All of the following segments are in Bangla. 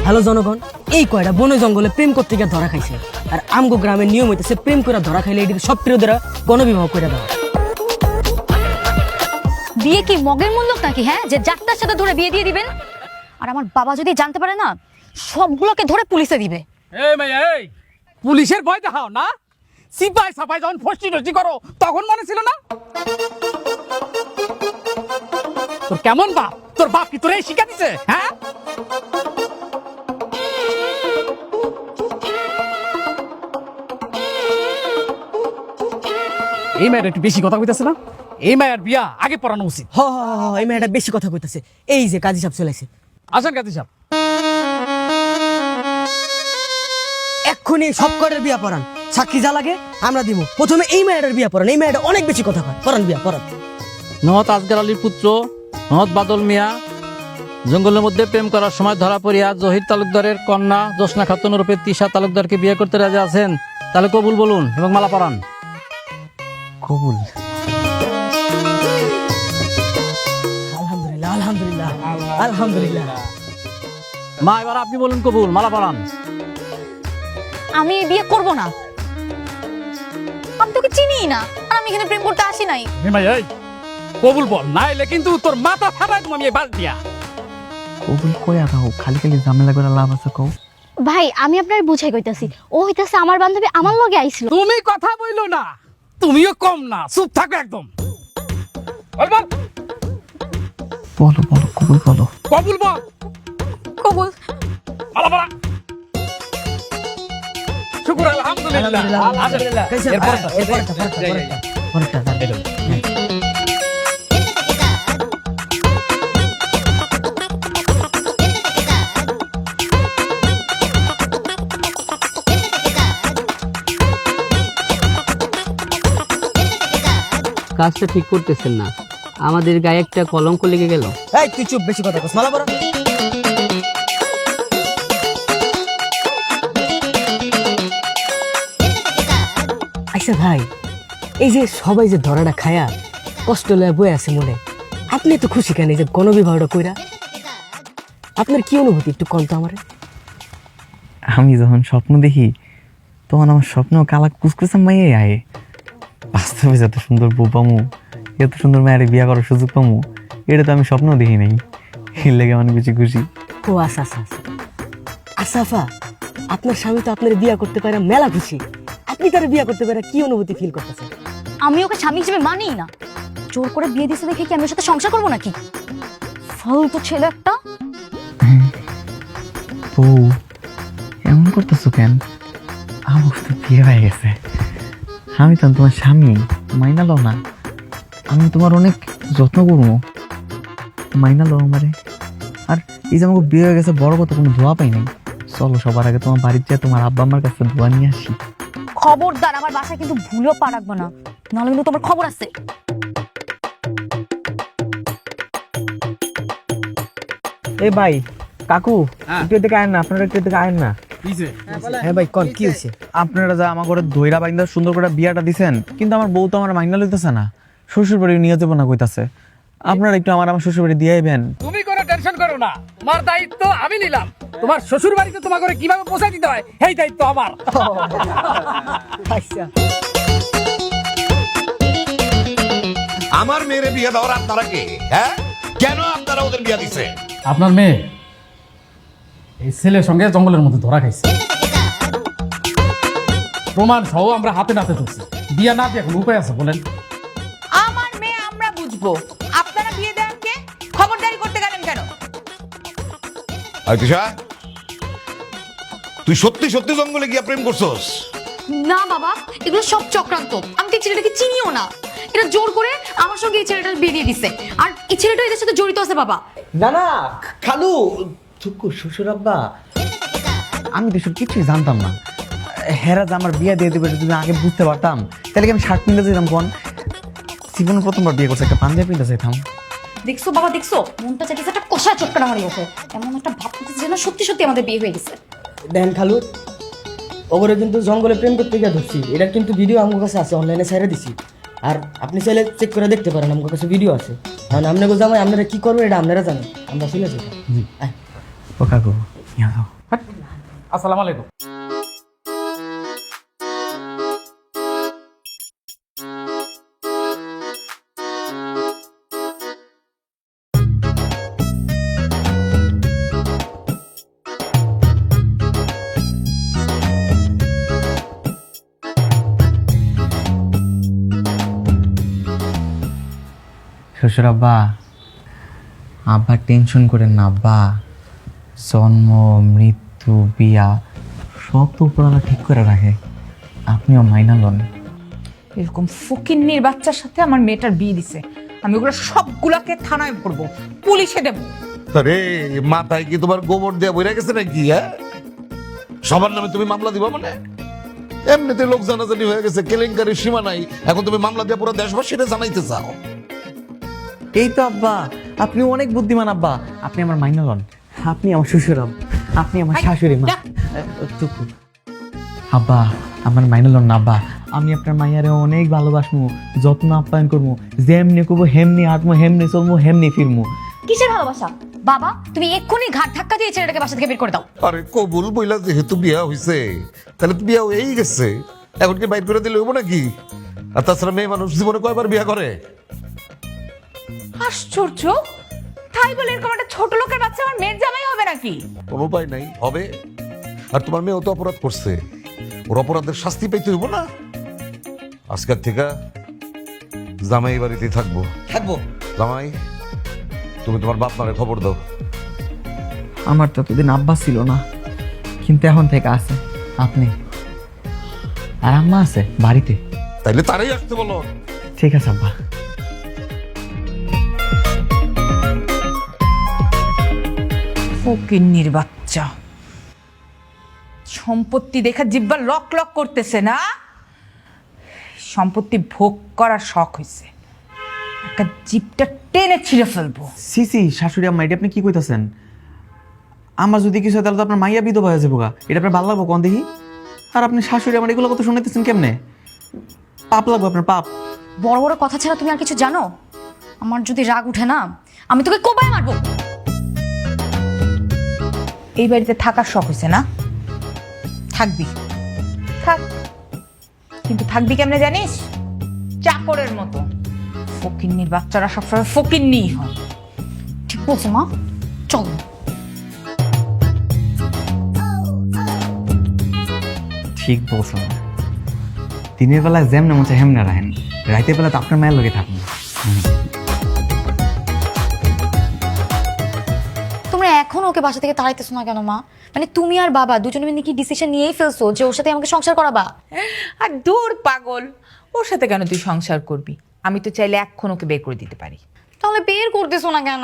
হ্যালো জনগণ, এই কয়টা বনে জঙ্গলে প্রেম করতে গিয়ে ধরা খাইছে। আর আমগো গ্রামের নিয়ম হইতেছে প্রেম করে ধরা খাইলে এটির সব প্রিয়দেরা গণবিবাহ করে দেওয়া। বিয়ে কি মগের মূল্য নাকি? হ্যাঁ, যে যাত্রার সাথে ধরে বিয়ে দিয়ে দিবেন। আর আমার বাবা যদি জানতে পারে না, সবগুলোকে ধরে পুলিশে দিবে। এই মাইয়া, এই পুলিশের ভয় দেখাও না? সিপাই সাপাই যখন ফষ্টি টষ্টি করো তখন মনে ছিল না? তোর কেমন বাপ? তোর বাপ কি তোর এই শিক্ষা দিছে? হ্যাঁ, এই মেয়েটা একটু বেশি কথা কইতেছে না? এই মায়ের বিয়া আগে পড়ানো উচিত। হ হ হ, এই মেয়েটা বেশি কথা কইতেছে। এই যে কাজী সাহেব চলে আসে, আসেন কাজী সাহেব। এক্ষুনি সব কটার বিয়া পড়ান। সাক্ষী যা লাগে আমরা দিব। প্রথমে এই মেয়েটার বিয়া পড়ান। এই মেয়েটা অনেক বেশি কথা কয়। পড়ান বিয়া পড়ান। নহত আজগার আলীর পুত্র নহত বাদল মিয়া জঙ্গলের মধ্যে প্রেম করার সময় ধরা পড়িয়া জহির তালুকদারের কন্যা জোসনা খাতুন রূপে তিশা তালুকদারকে বিয়ে করতে রাজি আছেন? তাহলে কবুল বলুন এবং মালা পরান। কবুল। আলহামদুলিল্লাহ আলহামদুলিল্লাহ আলহামদুলিল্লাহ। মা, এবার আপনি বলুন কবুল, মালা পরান। আমি এই বিয়ে করব না। আমি তোকে চিনিই না, আর আমি এখানে প্রেম করতে আসি নাই। এই মাইয়া, এই কবুল বল, নাইলে কিন্তু তোর মাথা ফাটাই দেবো আমি এই বাল দিয়া। কবুল কইয়া দাও, খালি খালি ঝামেলা করে লাভ আছে কও। ভাই আমি আপনার বুঝাই কইতাছি, ও হইতাছে আমার বান্ধবী, আমার লগে আইছিল। তুমি কথা বইলো না, তুমিও কম না, চুপ থাকো একদম। বল বল, বলো বলো কবুল বলো। কবুল বল। কবুল। মালা পরা। শুকর আলহামদুলিল্লাহ। আলহামদুলিল্লাহ। কাজী সাহেব, এরপরটা, পরেরটা, পরেরটা। কাজটা ঠিক করতেছেন না, আমাদের গায়ে একটা কলঙ্ক লেগে গেল। এই তুই চুপ, বেশি কথা কস। মালা পরা। আচ্ছা ভাই, এই যে সবাই যে ধরাটা খায়া কষ্ট লয়ে বয়ে আছে মনে, আপনি তো খুশি কেন এই যে গণবিবাহটা কইরা? আপনার কি অনুভূতি একটু কম তো আমারে। আমি যখন স্বপ্ন দেখি তখন আমার স্বপ্ন কালা কুসকুসা মাইয়ে আয়ে। বাস্তবে যত সুন্দর বউ পামু, এত সুন্দর মায়ের বিয়া করার সুযোগ পামু, এটা তো আমি স্বপ্ন দেখি নাই। এর লেগে অনেক বেশি খুশি। ও আচ্ছা আচ্ছা আচ্ছা। আসাফা, আপনার স্বামী তো আপনার বিয়া করতে পারে মেলা খুশি। আপনি তার বিয়া করতে পারে কি অনুভূতি ফিল করতেছেন? আমি ওকে স্বামী হিসেবে মানিই না। জোর করে বিয়ে দিছে দেখে কি আমি ওর সাথে সংসার করবো নাকি? ফালতু ছেলে একটা। বউ এমন করতেছো কেন? আমার তো বিয়ে হয়ে গেছে, আমি তো তোমার স্বামী, মাইনা লও না। আমি তোমার অনেক যত্ন করবো, মাইনা লও আমারে। আর এই যে আমাকে বিয়ে হয়ে গেছে, বড় কথা কোনো ধোয়া পাই নাই। চলো সবার আগে তোমার বাড়িতে তোমার আব্বা আমার কাছে ধোয়া নিয়ে আসি। খবরদার, আমার বাসায় কিন্তু ভুলেও পা রাখবো না, নাহলে কিন্তু তোমার খবর আছে। এই ভাই, কাকু একটু এদিকে আয়েন না, আপনারা একটু এদিকে আয়েন না। হ্যাঁ ভাই, কোন কি হয়েছে? আপনারা যা আমার ঘরে দইরা বাইন্দা সুন্দর করে বিয়াটা দিছেন, কিন্তু আমার বউ তো আমার মাইনা লইতেছে না, শ্বশুর বাড়ি নিয়ে যাবো না কইতাছে। আপনারা একটু আমার শ্বশুর বাড়ি দিয়ে আইবেন। তুমি কোনো টেনশন করো না, তোমার দায়িত্ব আমি নিলাম। তোমার শ্বশুর বাড়িতে তোমার করে কিভাবে পৌঁছে দিতে হয় এই দায়িত্ব আমার। আচ্ছা, আমার মেয়ের বিয়ে দেওয়ার আপনারা কে? হ্যাঁ, কেন আপনারা ওদের বিয়ে দিছে? আপনার মেয়ে এই ছেলের সঙ্গে জঙ্গলের মধ্যে ধরা খাইছে, প্রমাণ সহ আমরা হাতে নাতে ধরছি। বিয়া না দিয়ে কোনো উপায় আছে বলেন? আমার মেয়ে আমরা বুঝবো, আপনারা বিয়ে দেন কে? খবরদারি করতে গেলেন কেন? আয়তিশা, তুই সত্যি সত্যি জঙ্গলে গিয়া প্রেম করছস? না বাবা, এগুলো সব চক্রান্ত। আমি তো এই ছেলেটাকে চিনিও না। এটা জোর করে আমার সঙ্গে এই ছেলেটার বিয়ে দিয়ে দিছে, আর এই ছেলেটা এদের সাথে জড়িত আছে বাবা। না না খালু, থুকু শ্বশুর আব্বা, আমি তো কিছুই জানতাম না। হেরা যে আমার বিয়ে দিয়ে দেবে যদি আগে বুঝতে পারতাম, তাহলে কি আমি শার্ট পিনতে যেতাম? কোন জীবনে প্রথমবার বিয়ে করছে, একটা পাঞ্জাবি পিনতে যেতাম। দেখছো বাবা, দেখছো মনটা চাইতেছে একটা কষা চটকানা মারি ওকে। এমন একটা ভাব করতেছে যেন সত্যি সত্যি আমাদের বিয়ে হয়ে গেছে। দেন খালু, ওগরে কিন্তু জঙ্গলে প্রেম করতে গিয়ে ধরছি। এটা কিন্তু ভিডিও আমার কাছে আছে, অনলাইনে ছেড়ে দিছি। আর আপনি চাইলে চেক করে দেখতে পারেন, আমার কাছে ভিডিও আছে। কারণ আপনাকে জামাই আপনারা কি করবেন এটা আপনারা জানেন। আমরা চলে যাবো। ও কাকু, আসসালামু আলাইকুম। শ্বশুর আব্বা, আব্বা টেনশন করেন না আব্বা। জন্ম, মৃত্যু, বিয়া সব তো উপরওয়ালা ঠিক করে রাখে। আপনিও মাইনা লন। এরকম ফকিন্নির বাচ্চার সাথে আমার মেয়েটার বিয়ে দিছে, আমি ওগুলো সবগুলাকে থানায় ভরবো, পুলিশে দেবো। আরে মাথায় কি তোমার গোবর দেয়া বইরা গেছে নাকি? হ্যাঁ, সবার নামে তুমি মামলা দিবা মানে? এমনিতে লোক জানাজানি হয়ে গেছে, কেলেঙ্কারির সীমা নাই, এখন তুমি মামলা দিয়ে পুরো দেশবাসীরা জানাইতে চাও? এই তো আব্বা, আপনি অনেক বুদ্ধিমান আব্বা। আপনি আমার মাইনা লন। আপনি আমার শ্বশুর আব্বা, আপনি আমার শাশুড়ি মা। টুকু আব্বা, আমার মাইনা লন না আব্বা। আমি আপনার মাইয়ারে অনেক ভালোবাসবো, যত্ন আপ্যায়ন করবো, যেমনি করবো হেমনি হাঁটবো, হেমনি চলবো, হেমনি ফিরবো। কিসের ভালোবাসা বাবা? তুমি এক্ষুনি ঘাট ধাক্কা দিয়ে ছেলেটাকে বাসা থেকে বের করে দাও। আরে কবুল বইলা যেহেতু বিয়া হইছে, তাহলে তো বিয়া হয়েই গেছে, এখন কি বাইর করে দিলে হইব নাকি? আর তাছাড়া মেয়ে মানুষ জীবনে কয়বার বিয়া করে? আশ্চর্য, তাই বলে এরকম একটা ছোট লোকের বাচ্চা আমার মেয়ের জামাই হবে নাকি? কোনো উপায় নাই, হবে। আর তোমার মেয়েও তো অপরাধ করছে, ওর অপরাধের শাস্তি পাইতে হইব না? আজকের থেকে জামাই বাড়িতেই থাকবো। জামাই, তুমি তোমার বাপ মারে খবর দাও। আমার তো এতদিন আব্বা ছিল না, কিন্তু এখন থেকে আছে আপনি। আর আম্মা আছে বাড়িতে। তাইলে তারাই আসতে বলো। ঠিক আছে আব্বা। ফকিন্নির বাচ্চা, সম্পত্তি দেখা জিব্বা লক লক করতেছে না? সম্পত্তি ভোগ করার শখ হয়েছে, একটা জিপটা টেনে ছিঁড়ে ফেলবো। সিসি শাশুড়ি আম্মা, এটা আপনি কি কইতাছেন? আমার যদি কিছু হয় তাহলে তো আপনার মাইয়া বিধবা হয়ে যাবো গা। এটা আপনার ভালো লাগবো কোন দেখি? আর আপনি শাশুড়ি আমার এগুলো কথা শুনাইতেছেন কেমনে? পাপ লাগবো আপনার, পাপ। বড় বড় কথা ছাড়া তুমি আর কিছু জানো? আমার যদি রাগ উঠে না, আমি তোকে কোপায় মারবো। এই বাড়িতে থাকার শখ হয়েছে না? থাকবি, থাক। কিন্তু থাকবি কেমনে জানিস? চাকরের মতো। ফকিন্নির বাচ্চারা সবসময় ফকিন্নিই হয়। ঠিক বলছো মা, চলো। ঠিক বলছেন। দিনের বেলায় যেমনে মনে হচ্ছে হেমনে রাখেন, রাতের বেলা তো আপনার মায়ের লগে থাকুন। তোমরা এখন ওকে বাসা থেকে তাড়াইতেছো না কেন মা? মানে তুমি আর বাবা দুজনে মিলে কি ডিসিশন নিয়েই ফেলছো যে ওর সাথে আমাকে সংসার করাবা? আর দূর পাগল, ওর সাথে কেন তুই সংসার করবি? আমি তো চাইলে এখন ওকে বের করে দিতে পারি। তাহলে বের করতেছো না কেন?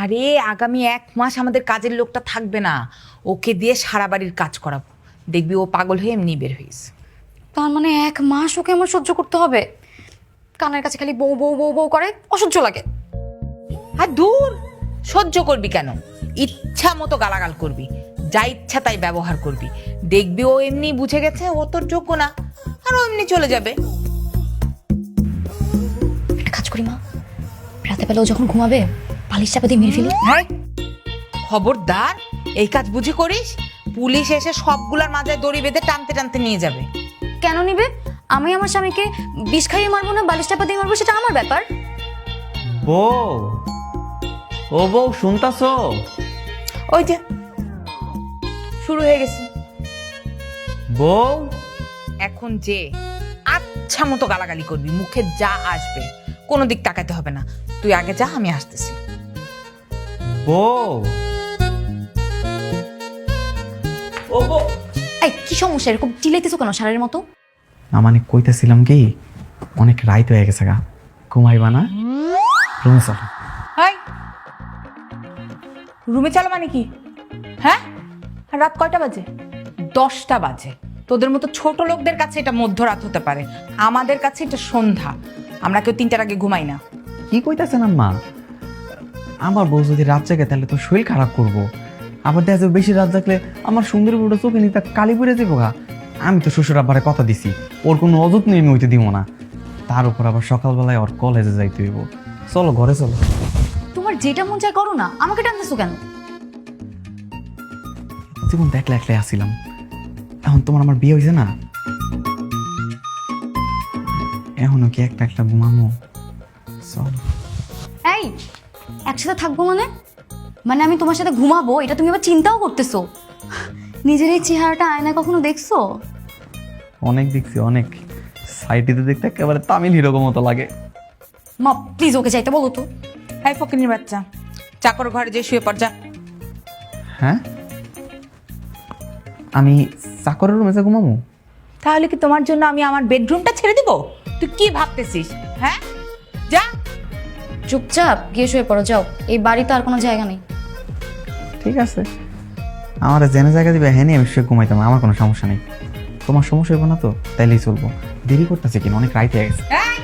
আরে আগামী 1 মাস আমাদের কাজের লোকটা থাকবে না, ওকে দিয়ে সারা বাড়ির কাজ করাবো। দেখবি ও পাগল হয়ে এমনি বের হয়েছে। তার মানে 1 মাস ওকে আমার সহ্য করতে হবে? কানের কাছে খালি বউ বউ বউ বউ করে, অসহ্য লাগে। আর দূর, সহ্য করবি কেন? ইচ্ছা মতো গালাগাল করবি, যা ইচ্ছা তাই ব্যবহার করবি। দেখবি ও এমনি বুঝে গেছে ও তোর যোগ্য না, আর ও এমনি চলে যাবে। একটা কাজ করি মা, রাতে বেলা ও যখন ঘুমাবে বালিশ চাপা দিয়ে মেরে ফেলি। হ্যাঁ, খবরদার এই কাজ বুঝি করিস, পুলিশ এসে সবগুলার মাথায় দড়ি বেঁধে টানতে টানতে নিয়ে যাবে। কেন নিবে? আমি আমার স্বামীকে বিষ খাইয়ে মারবো না বালিশ চাপা দিয়ে মারবো, সেটা আমার ব্যাপার। বউ, ও বউ শুনতাছো? ওই যে শুরু হয়ে গেছে। বউ, এখন যে আচ্ছা মতো গালাগালি করবি, মুখে যা আসবে, কোনো দিক তাকাতে হবে না। তুই আগে যা, আমি আসতেছি। বউ, ও বউ। এই কি সমস্যা, এরকম চিলাইতেছো কেন সারের মতো? না মানে কইতেছিলাম কি, অনেক রাইত হয়ে গেছে গা, ঘুমাইবা না? রুমে চলো। হাই, রুমে চলো মানে কি? হ্যাঁ, আর রাত কয়টা বাজে? 10টা বাজে। তোদের মতো ছোট লোকদের কাছে এটা মধ্যরাত হতে পারে, আমাদের কাছে এটা সন্ধ্যা। আমরা কেউ 3টার আগে ঘুমাই না। কি কইতাছেন আম্মা? আমার বউ যদি রাত জাগে তাহলে তো শরীর খারাপ করবো। আবার দেখা যাবে বেশি রাত জাগলে আমার সুন্দর বউটা চোখে নিতে কালি পড়ে যাবো গা। আমি তো শ্বশুর আব্বারে কথা দিছি, ওর কোনো অযত্ন আমি হইতে দিব না। তার উপর আবার সকালবেলায় ওর কলেজে যাইতে হইব। চলো ঘরে চলো। তোমার যেটা মন চায় করো না, আমাকে টানতেছো কেন? জীবন তো একলা একলাই আসছিলাম, এখন তোমার আমার বিয়ে হয়েছে না, এখনো কি একটা একটা ঘুমামো? চল। এই একসাথে থাকবো মানে মানে আমি তোমার সাথে ঘুমাবো এটা তুমি আবার চিন্তাও করতেছো? নিজের এই চেহারাটা আয়নায় কখনো দেখছো? অনেক দেখছি, অনেক। সাইটিতে দেখতে একেবারে তামিল হিরোগো মতো লাগে। মা প্লিজ ওকে যাইতে বলো তো। এই ফকিন্নির বাচ্চা, চাকর ঘরে যে শুয়ে পড় যা। হ্যাঁ, আমি চাকরের রুমে যা ঘুমামো? তাহলে কি তোমার জন্য আমি আমার বেডরুমটা ছেড়ে দিব? তুই কি ভাবতেছিস? হ্যাঁ, যা। চুপচাপ গিয়ে শুয়ে পড়ো, যাও। এই বাড়িতে আর কোনো জায়গা নেই। ঠিক আছে, আমার জেনে জায়গা দিবে, হ্যাঁ আমি শুয়ে ঘুমাইতাম, আমার কোনো সমস্যা নেই। তোমার সমস্যা হইব না তো? তাইলেই চলবো। দেরি করতেছে কিনা, অনেক রাইতে গেছে। এই,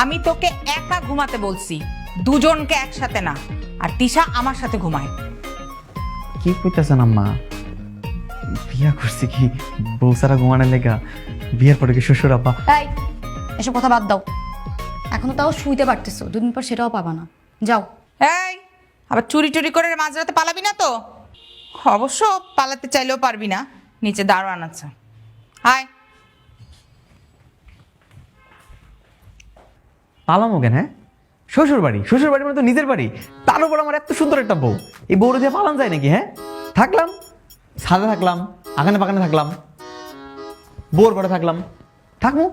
আমি তোকে একা ঘুমাতে বলছি, দুজনকে একসাথে না। আর তিশা আমার সাথে ঘুমায়। কি কইতেছেন আম্মা? বিয়া করছি কি বউ সারা ঘুমানোর লেগা? বিয়ের পরে কি শ্বশুর আব্বা? এই এসব কথা বাদ দাও। এখনো তাও শুইতে পারতেছো, দুদিন পর সেটাও পাবা না। যাও। এই, আবার চুরি টুরি করে মাঝরাতে পালাবি না তো? অবশ্য পালাতে চাইলেও পারবি না, নিচে দাঁড়ান আছে। হাই। পালামো কেন? হ্যাঁ, শ্বশুর বাড়ি, শ্বশুর বাড়ি মানে তো নিজের বাড়ি, তার উপর আমার এত সুন্দর একটা বউ। এই বউরে দিয়ে পালান যায় নাকি? হ্যাঁ, থাকলাম ছাদে, থাকলাম আগানে বাগানে, থাকলাম বউর পরে থাকলাম, থাকবো।